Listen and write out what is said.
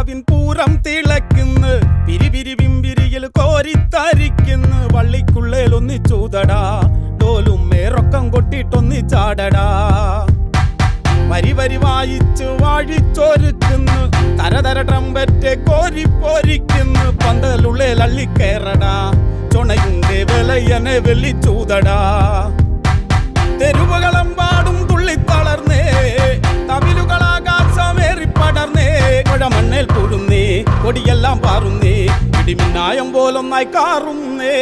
മാവിൻ പൂരം തിളയ്ക്കുന്നു, പിരിപിരി പിമ്പിരിയിൽ കോരിത്തരിക്കുന്നു. വള്ളിക്കുള്ളേൽ ഒന്നിച്ചൂതടാ, ഡോലും മേറൊക്കം കൊട്ടിട്ടൊന്നിച്ചാടടാ. വരി വരി വായിച്ച് വാഴിച്ചൊരുക്കുന്നു, തരതര ട്രംപറ്റ് കോരിപ്പോരിക്കുന്നു. പന്തലുള്ളേൽ അള്ളിക്കേറടാ, ചുണയുണ്ടേ വിലയനെ വെള്ളിച്ചൂതടാ. തെരുവുകളെമ്പാടും തുള്ളിത്തളർന്നേ, തമിലുകളാകാശമേറിപ്പടർന്നേ. മണ്ണേൽ പൂഴുന്നേ, കൊടിയെല്ലാം പാറുന്നേ, ഇടിമിന്നായം പോലൊന്നായി കാറുന്നേ.